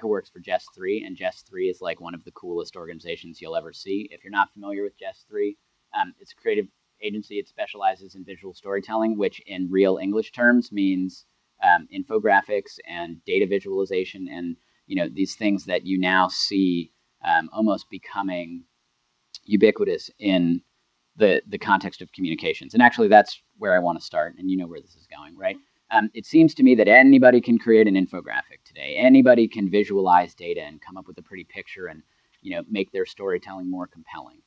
Becca works for JESS3, and JESS3 is like one of the coolest organizations you'll ever see. If you're not familiar with JESS3, it's a creative agency. It specializes in visual storytelling, which in real English terms means infographics and data visualization, and these things that you now see almost becoming ubiquitous in the context of communications. And actually, that's where I want to start, and you know where this is going, right? It seems to me that anybody can create an infographic today. Anybody can visualize data and come up with a pretty picture and make their storytelling more compelling.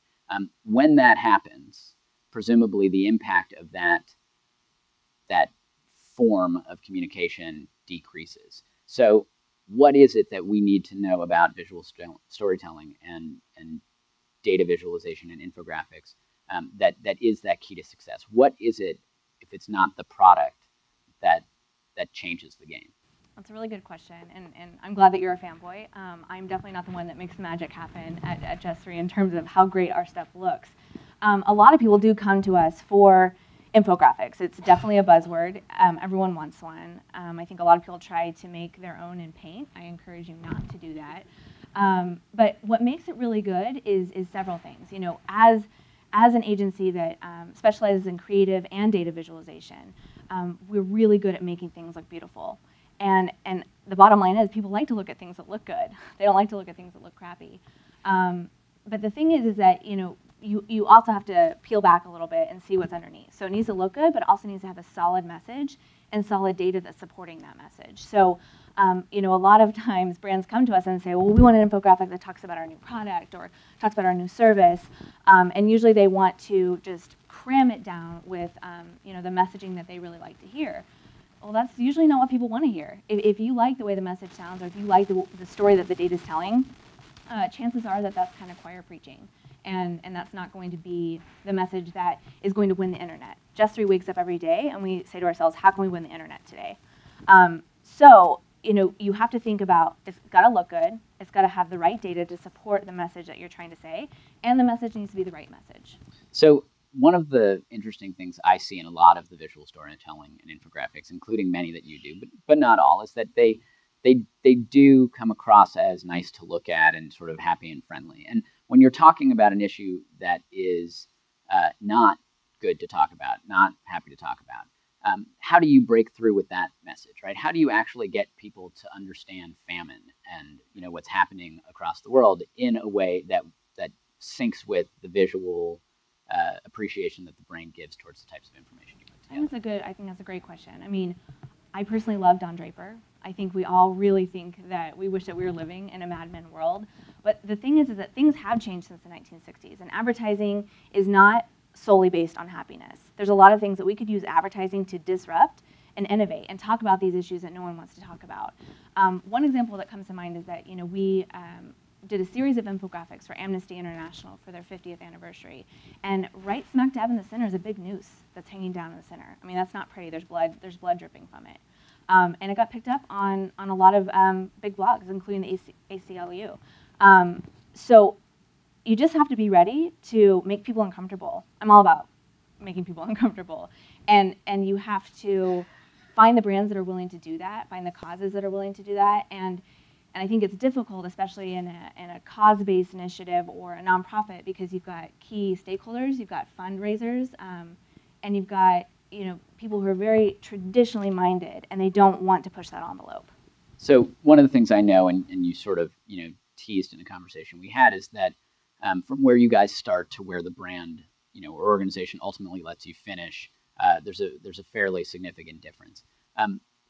When that happens, presumably the impact of that form of communication decreases. So what is it that we need to know about visual storytelling and data visualization and infographics that is that key to success? What is it, if it's not the product, that changes the game? That's a really good question, and I'm glad that you're a fanboy. I'm definitely not the one that makes the magic happen at JESS3 in terms of how great our stuff looks. A lot of people do come to us for infographics. It's definitely a buzzword. Everyone wants one. I think a lot of people try to make their own in Paint. I encourage you not to do that. But what makes it really good is several things. As an agency that specializes in creative and data visualization, we're really good at making things look beautiful. And the bottom line is people like to look at things that look good. They don't like to look at things that look crappy. But the thing is that you also have to peel back a little bit and see what's underneath. So it needs to look good, but it also needs to have a solid message and solid data that's supporting that message. So a lot of times brands come to us and say, well, we want an infographic that talks about our new product or talks about our new service. And usually they want to just cram it down with the messaging that they really like to hear. Well, that's usually not what people want to hear. If you like the way the message sounds, or if you like the story that the data is telling, chances are that that's kind of choir preaching. And that's not going to be the message that is going to win the internet. JESS3 wakes up every day and we say to ourselves, how can we win the internet today? You have to think about, it's got to look good, it's got to have the right data to support the message that you're trying to say, and the message needs to be the right message. So one of the interesting things I see in a lot of the visual storytelling and infographics, including many that you do, but not all, is that they do come across as nice to look at and sort of happy and friendly. And when you're talking about an issue that is not good to talk about, not happy to talk about, how do you break through with that message, right? How do you actually get people to understand famine and what's happening across the world in a way that syncs with the visual appreciation that the brain gives towards the types of information you put together? I think that's a great question. I mean, I personally love Don Draper. I think we all really think that we wish that we were living in a Mad Men world. But the thing is that things have changed since the 1960s, and advertising is not solely based on happiness. There's a lot of things that we could use advertising to disrupt and innovate and talk about these issues that no one wants to talk about. One example that comes to mind is that we did a series of infographics for Amnesty International for their 50th anniversary, and right smack dab in the center is a big noose that's hanging down in the center. I mean, that's not pretty. There's blood dripping from it, and it got picked up on a lot of big blogs, including the ACLU. So you just have to be ready to make people uncomfortable. I'm all about making people uncomfortable. And you have to find the brands that are willing to do that, find the causes that are willing to do that. And I think it's difficult, especially in a cause-based initiative or a nonprofit, because you've got key stakeholders, you've got fundraisers, and you've got people who are very traditionally minded, and they don't want to push that envelope. So one of the things I know, and you sort of teased in a conversation we had, is that from where you guys start to where the brand, or organization ultimately lets you finish, there's a fairly significant difference.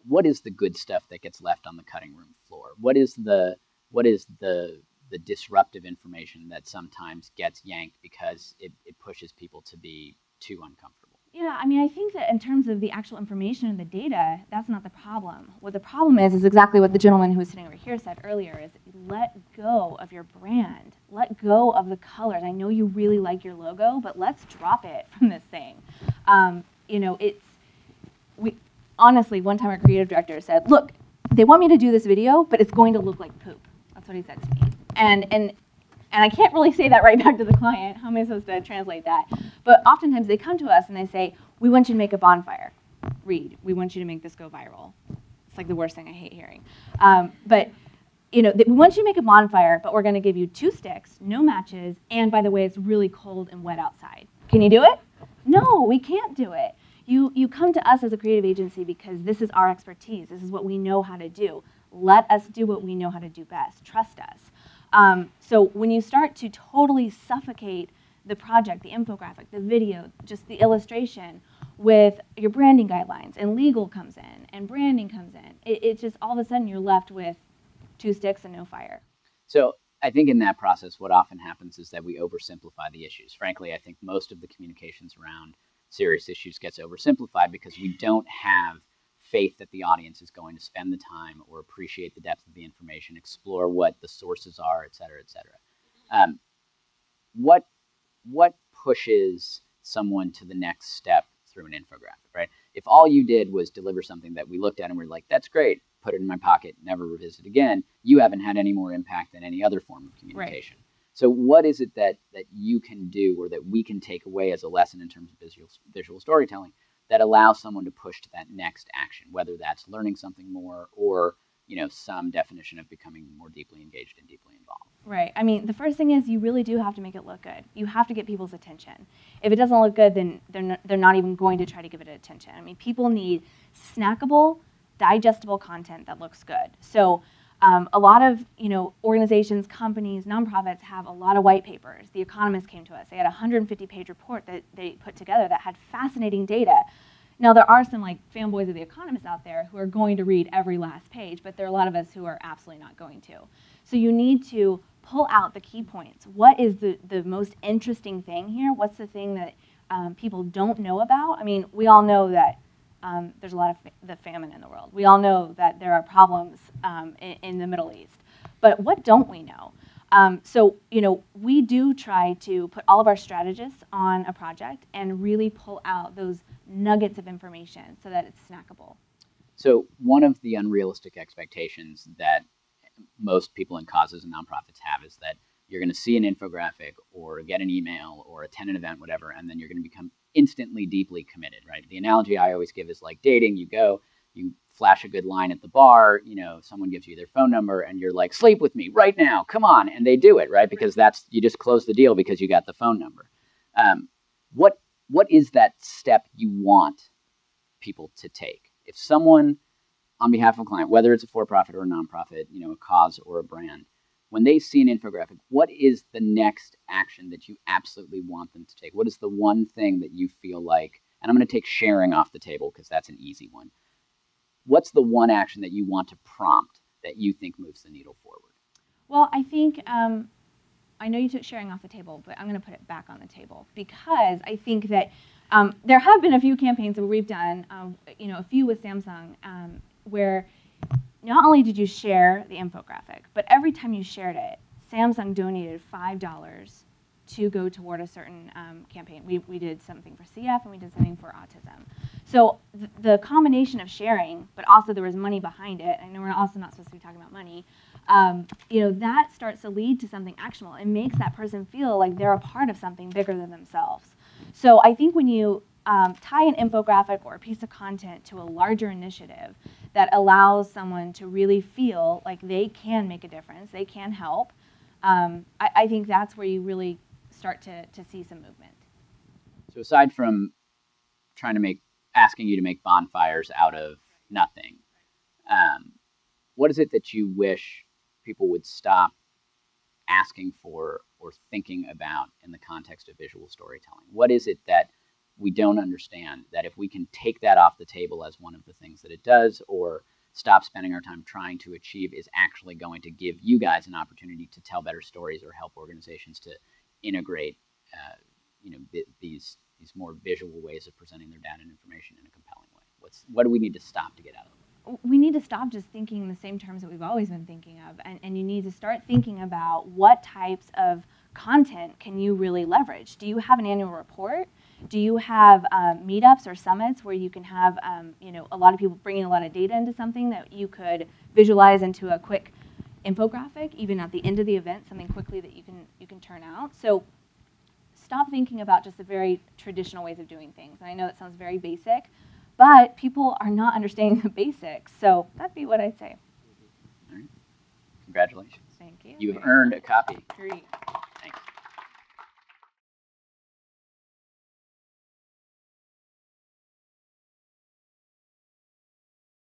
What is the good stuff that gets left on the cutting room floor? What is the disruptive information that sometimes gets yanked because it pushes people to be too uncomfortable? Yeah, I mean, I think that in terms of the actual information and the data, that's not the problem. What the problem is exactly what the gentleman who was sitting over here said earlier, is let go of your brand. Let go of the colors. I know you really like your logo, but let's drop it from this thing. Honestly, one time our creative director said, look, they want me to do this video, but it's going to look like poop. That's what he said to me. And I can't really say that right back to the client. How am I supposed to translate that? But oftentimes they come to us and they say, we want you to make a bonfire. Reed, we want you to make this go viral. It's like the worst thing I hate hearing. But we want you to make a bonfire, but we're going to give you 2 sticks, no matches, and by the way, it's really cold and wet outside. Can you do it? No, we can't do it. You come to us as a creative agency because this is our expertise. This is what we know how to do. Let us do what we know how to do best. Trust us. So when you start to totally suffocate the project, the infographic, the video, just the illustration with your branding guidelines, and legal comes in, and branding comes in, it's just all of a sudden you're left with 2 sticks and no fire. So I think in that process, what often happens is that we oversimplify the issues. Frankly, I think most of the communications around serious issues gets oversimplified because we don't have faith that the audience is going to spend the time or appreciate the depth of the information, explore what the sources are, et cetera, et cetera. What pushes someone to the next step through an infographic, right? If all you did was deliver something that we looked at and we're like, that's great, put it in my pocket, never revisit again, you haven't had any more impact than any other form of communication. Right. So what is it that you can do or that we can take away as a lesson in terms of visual storytelling that allows someone to push to that next action, whether that's learning something more or some definition of becoming more deeply engaged and deeply involved? Right. I mean, the first thing is you really do have to make it look good. You have to get people's attention. If it doesn't look good, then they're not even going to try to give it attention. I mean, people need snackable, digestible content that looks good. So a lot of organizations, companies, nonprofits have a lot of white papers. The Economist came to us. They had a 150-page report that they put together that had fascinating data. Now, there are some fanboys of The Economist out there who are going to read every last page, but there are a lot of us who are absolutely not going to. So you need to pull out the key points. What is the most interesting thing here? What's the thing that people don't know about? I mean, we all know that there's a lot of the famine in the world. We all know that there are problems in the Middle East. But what don't we know? So we do try to put all of our strategists on a project and really pull out those nuggets of information so that it's snackable. So one of the unrealistic expectations that most people in causes and nonprofits have is that you're going to see an infographic or get an email or attend an event, whatever, and then you're going to become instantly deeply committed, right? The analogy I always give is like dating. You go, you flash a good line at the bar, someone gives you their phone number and you're like, sleep with me right now, come on. And they do it, right? Because you just close the deal because you got the phone number. What is that step you want people to take? If someone, on behalf of a client, whether it's a for-profit or a nonprofit, a cause or a brand, when they see an infographic, what is the next action that you absolutely want them to take? What is the one thing that you feel like, and I'm going to take sharing off the table because that's an easy one. What's the one action that you want to prompt that you think moves the needle forward? Well, I think, I know you took sharing off the table, but I'm going to put it back on the table because I think that there have been a few campaigns where we've done, a few with Samsung, where not only did you share the infographic, but every time you shared it, Samsung donated $5 to go toward a certain campaign. We did something for CF and we did something for autism. So the combination of sharing, but also there was money behind it, I know we're also not supposed to be talking about money, that starts to lead to something actionable. It makes that person feel like they're a part of something bigger than themselves. So I think when you tie an infographic or a piece of content to a larger initiative that allows someone to really feel like they can make a difference, they can help, I think that's where you really start to see some movement. So aside from asking you to make bonfires out of nothing, what is it that you wish people would stop asking for or thinking about in the context of visual storytelling? What is it that we don't understand that if we can take that off the table as one of the things that it does, or stop spending our time trying to achieve, is actually going to give you guys an opportunity to tell better stories or help organizations to integrate these more visual ways of presenting their data and information in a compelling way? What do we need to stop to get out of it? We need to stop just thinking in the same terms that we've always been thinking of, and you need to start thinking about what types of content can you really leverage. Do you have an annual report? Do you have meetups or summits where you can have a lot of people bringing a lot of data into something that you could visualize into a quick infographic, even at the end of the event, something quickly that you can turn out? So stop thinking about just the very traditional ways of doing things. And I know that sounds very basic, but people are not understanding the basics. So that'd be what I'd say. All right. Congratulations. Thank you. You have earned a copy. Great.